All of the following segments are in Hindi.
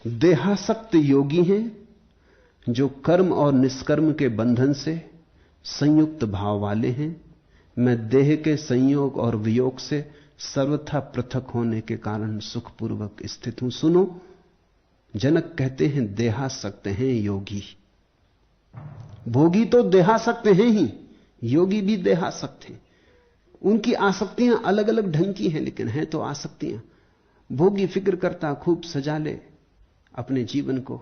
देहासक्त योगी हैं जो कर्म और निष्कर्म के बंधन से संयुक्त भाव वाले हैं। मैं देह के संयोग और वियोग से सर्वथा पृथक होने के कारण सुखपूर्वक स्थित हूं। सुनो, जनक कहते हैं देहासक्त हैं योगी। भोगी तो देहासक्त हैं ही, योगी भी देहासक्त हैं। उनकी आसक्तियां अलग अलग ढंग की हैं, लेकिन हैं तो आसक्तियां। भोगी फिक्र करता खूब सजा ले अपने जीवन को,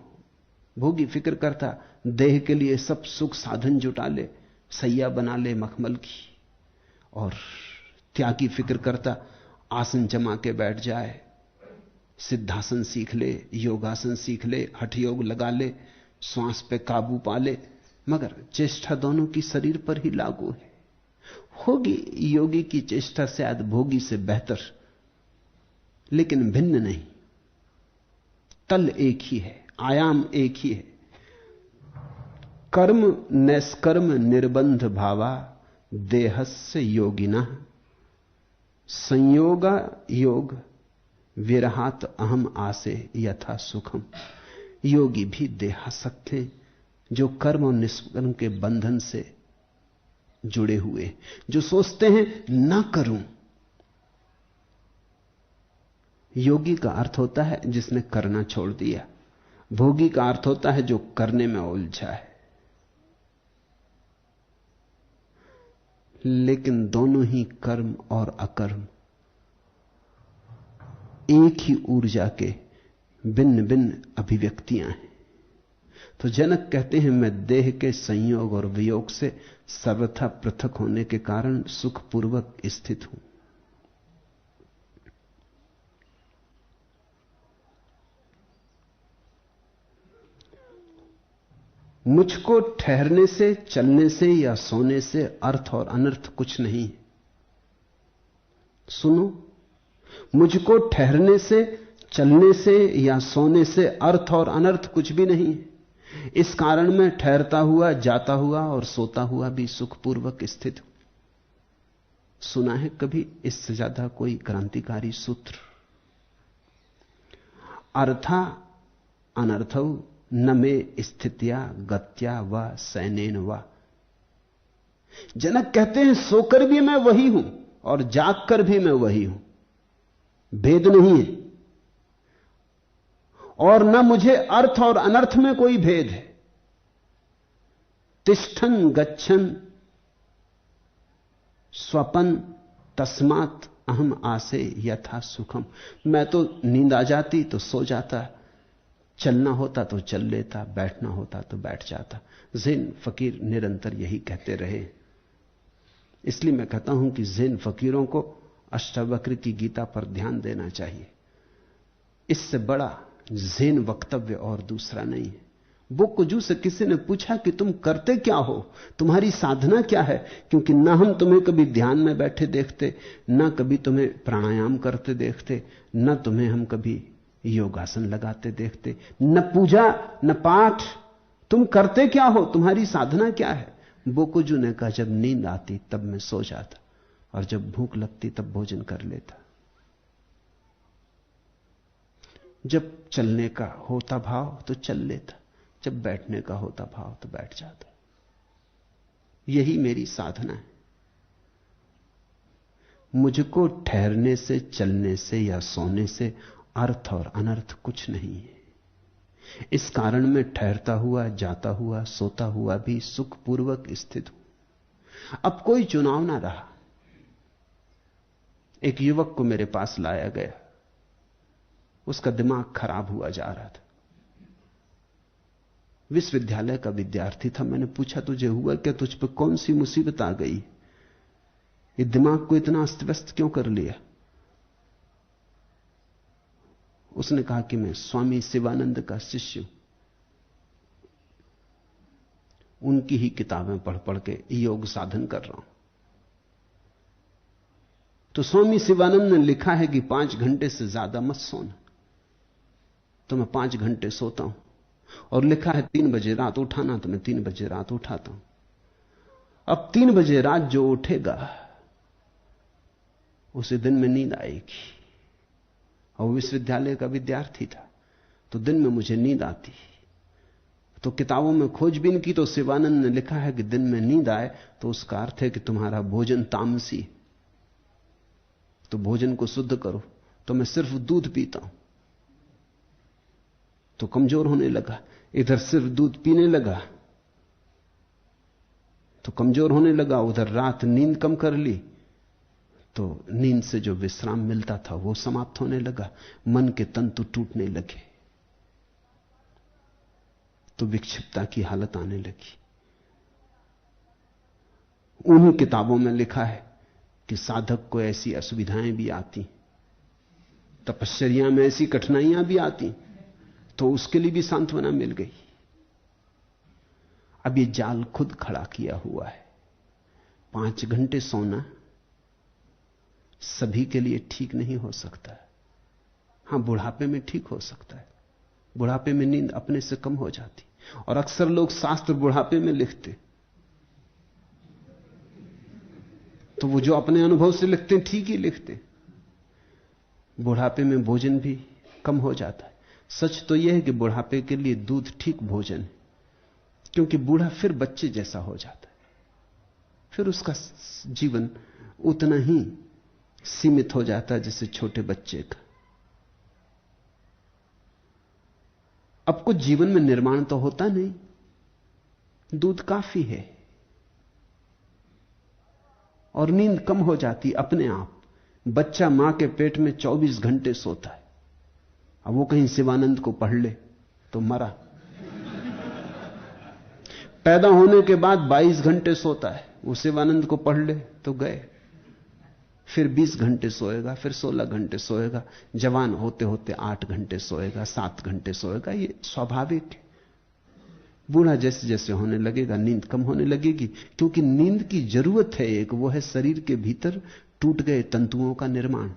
भोगी फिक्र करता देह के लिए सब सुख साधन जुटा ले, सैया बना ले मखमल की, और त्यागी फिक्र करता आसन जमा के बैठ जाए, सिद्धासन सीख ले, योगासन सीख ले, हठ योग लगा ले, श्वास पे काबू पा ले। मगर चेष्टा दोनों की शरीर पर ही लागू है। होगी योगी की चेष्टा शायद भोगी से बेहतर, लेकिन भिन्न नहीं। तल एक ही है, आयाम एक ही है। कर्म नैष्कर्म निर्बंध भावा देहस्य योगिना संयोगा योग विरहात अहम आसे यथा सुखम। योगी भी देहासक्त हैं जो कर्म और निष्कर्म के बंधन से जुड़े हुए, जो सोचते हैं ना करूं। योगी का अर्थ होता है जिसने करना छोड़ दिया, भोगी का अर्थ होता है जो करने में उलझा है। लेकिन दोनों ही कर्म और अकर्म एक ही ऊर्जा के भिन्न भिन्न अभिव्यक्तियां हैं। तो जनक कहते हैं मैं देह के संयोग और वियोग से सर्वथा पृथक होने के कारण सुखपूर्वक स्थित हूं। मुझको ठहरने से, चलने से या सोने से अर्थ और अनर्थ कुछ नहीं। सुनो, मुझको ठहरने से, चलने से या सोने से अर्थ और अनर्थ कुछ भी नहीं। इस कारण मैं ठहरता हुआ, जाता हुआ और सोता हुआ भी सुखपूर्वक स्थित हूं। सुना है कभी इससे ज्यादा कोई क्रांतिकारी सूत्र? अर्था अनर्थौ न में स्थित्या गत्या व सैनेन व। जनक कहते हैं सोकर भी मैं वही हूं और जागकर भी मैं वही हूं, भेद नहीं है। और न मुझे अर्थ और अनर्थ में कोई भेद है। तिष्ठन गच्छन स्वपन तस्मात् अहम आसे यथा सुखम। मैं तो नींद आ जाती तो सो जाता, चलना होता तो चल लेता, बैठना होता तो बैठ जाता। ज़ेन फकीर निरंतर यही कहते रहे। इसलिए मैं कहता हूं कि ज़ेन फकीरों को अष्टावक्र की गीता पर ध्यान देना चाहिए। इससे बड़ा ज़ेन वक्तव्य और दूसरा नहीं है। बुक्कजू से किसी ने पूछा कि तुम करते क्या हो, तुम्हारी साधना क्या है? क्योंकि ना हम तुम्हें कभी ध्यान में बैठे देखते, ना कभी तुम्हें प्राणायाम करते देखते, ना तुम्हें हम कभी योगासन लगाते देखते, न पूजा न पाठ। तुम करते क्या हो, तुम्हारी साधना क्या है? बोकुजू ने कहा जब नींद आती तब मैं सो जाता, और जब भूख लगती तब भोजन कर लेता। जब चलने का होता भाव तो चल लेता, जब बैठने का होता भाव तो बैठ जाता। यही मेरी साधना है। मुझको ठहरने से, चलने से या सोने से अर्थ और अनर्थ कुछ नहीं है। इस कारण मैं ठहरता हुआ, जाता हुआ, सोता हुआ भी सुखपूर्वक स्थित हूं। अब कोई चुनाव ना रहा। एक युवक को मेरे पास लाया गया, उसका दिमाग खराब हुआ जा रहा था। विश्वविद्यालय का विद्यार्थी था। मैंने पूछा तुझे हुआ क्या, तुझ पर कौन सी मुसीबत आ गई, ये दिमाग को इतना अस्त व्यस्त क्यों कर लिया? उसने कहा कि मैं स्वामी शिवानंद का शिष्य हूं, उनकी ही किताबें पढ़ पढ़ के योग साधन कर रहा हूं। तो स्वामी शिवानंद ने लिखा है कि 5 घंटे से ज्यादा मत सोना। तो मैं 5 घंटे सोता हूं। और लिखा है 3 बजे रात उठाना, तो मैं 3 बजे रात उठाता हूं। अब 3 बजे रात जो उठेगा उसे दिन में नींद आएगी। और विश्वविद्यालय का विद्यार्थी था, तो दिन में मुझे नींद आती। तो किताबों में खोजबीन की तो शिवानंद ने लिखा है कि दिन में नींद आए तो उसका अर्थ है कि तुम्हारा भोजन तामसी, तो भोजन को शुद्ध करो। तो मैं सिर्फ दूध पीता हूं तो कमजोर होने लगा, इधर सिर्फ दूध पीने लगा तो कमजोर होने लगा, उधर रात नींद कम कर ली तो नींद से जो विश्राम मिलता था वो समाप्त होने लगा, मन के तंतु टूटने लगे, तो विक्षिप्तता की हालत आने लगी। उन्हीं किताबों में लिखा है कि साधक को ऐसी असुविधाएं भी आती, तपश्चर्या में ऐसी कठिनाइयां भी आती, तो उसके लिए भी सांत्वना मिल गई। अब ये जाल खुद खड़ा किया हुआ है। 5 घंटे सोना सभी के लिए ठीक नहीं हो सकता। हां, बुढ़ापे में ठीक हो सकता है, बुढ़ापे में नींद अपने से कम हो जाती, और अक्सर लोग शास्त्र बुढ़ापे में लिखते, तो वो जो अपने अनुभव से लिखते हैं ठीक ही लिखते। बुढ़ापे में भोजन भी कम हो जाता है। सच तो यह है कि बुढ़ापे के लिए दूध ठीक भोजन है, क्योंकि बूढ़ा फिर बच्चे जैसा हो जाता है, फिर उसका जीवन उतना ही सीमित हो जाता है जैसे छोटे बच्चे का। अब कुछ जीवन में निर्माण तो होता नहीं, दूध काफी है और नींद कम हो जाती अपने आप। बच्चा मां के पेट में 24 घंटे सोता है। अब वो कहीं शिवानंद को पढ़ ले तो मरा। पैदा होने के बाद 22 घंटे सोता है, वो शिवानंद को पढ़ ले तो गए। फिर 20 घंटे सोएगा, फिर 16 घंटे सोएगा, जवान होते होते 8 घंटे सोएगा, 7 घंटे सोएगा। ये स्वाभाविक है। बूढ़ा जैसे जैसे होने लगेगा नींद कम होने लगेगी, क्योंकि नींद की जरूरत है एक, वो है शरीर के भीतर टूट गए तंतुओं का निर्माण।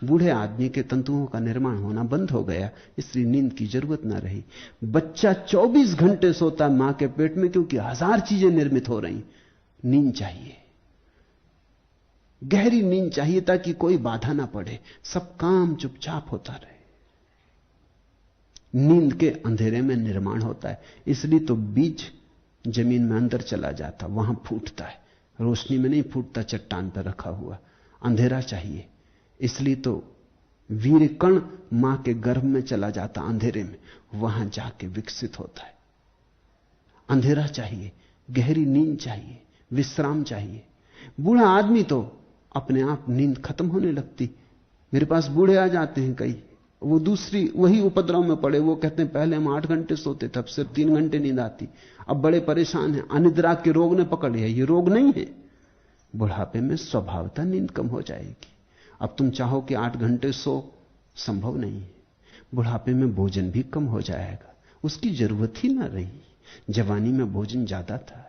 बूढ़े आदमी के तंतुओं का निर्माण होना बंद हो गया, इसलिए नींद की जरूरत ना रही। बच्चा 24 घंटे सोता मां के पेट में, क्योंकि 1000 चीजें निर्मित हो रही। नींद चाहिए, गहरी नींद चाहिए, ताकि कोई बाधा ना पड़े, सब काम चुपचाप होता रहे। नींद के अंधेरे में निर्माण होता है, इसलिए तो बीज जमीन में अंदर चला जाता, वहां फूटता है, रोशनी में नहीं फूटता चट्टान पर रखा हुआ। अंधेरा चाहिए, इसलिए तो वीर कण मां के गर्भ में चला जाता अंधेरे में, वहां जाके विकसित होता है। अंधेरा चाहिए, गहरी नींद चाहिए, विश्राम चाहिए। बूढ़ा आदमी तो अपने आप नींद खत्म होने लगती। मेरे पास बूढ़े आ जाते हैं कई, वो दूसरी वही उपद्रव में पड़े। वो कहते हैं पहले हम 8 घंटे सोते थे, अब सिर्फ 3 घंटे नींद आती, अब बड़े परेशान हैं, अनिद्रा के रोग ने पकड़ लिया। ये रोग नहीं है, बुढ़ापे में स्वभावतः नींद कम हो जाएगी। अब तुम चाहो कि 8 घंटे सो, संभव नहीं है। बुढ़ापे में भोजन भी कम हो जाएगा, उसकी जरूरत ही ना रही। जवानी में भोजन ज्यादा था।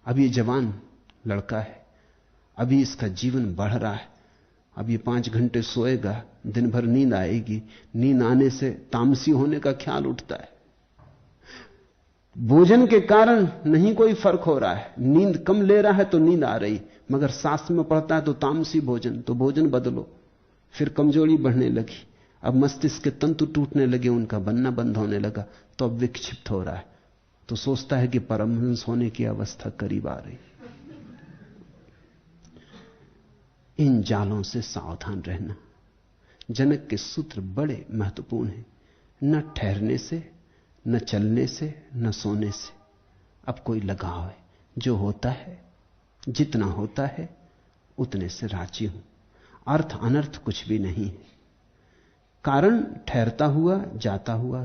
अब ये जवान लड़का है, अभी इसका जीवन बढ़ रहा है, अब ये 5 घंटे सोएगा, दिन भर नींद आएगी। नींद आने से तामसी होने का ख्याल उठता है। भोजन के कारण नहीं कोई फर्क हो रहा है, नींद कम ले रहा है तो नींद आ रही, मगर शास्त्र में पढ़ता है तो तामसी भोजन, तो भोजन बदलो। फिर कमजोरी बढ़ने लगी, अब मस्तिष्क के तंतु टूटने लगे, उनका बनना बंद होने लगा, तो अब विक्षिप्त हो रहा है, तो सोचता है कि परमहंस होने की अवस्था करीब आ रही। इन जालों से सावधान रहना। जनक के सूत्र बड़े महत्वपूर्ण हैं। न ठहरने से, न चलने से, न सोने से अब कोई लगाव है। जो होता है, जितना होता है, उतने से राजी हूं। अर्थ अनर्थ कुछ भी नहीं है। कारण ठहरता हुआ, जाता हुआ,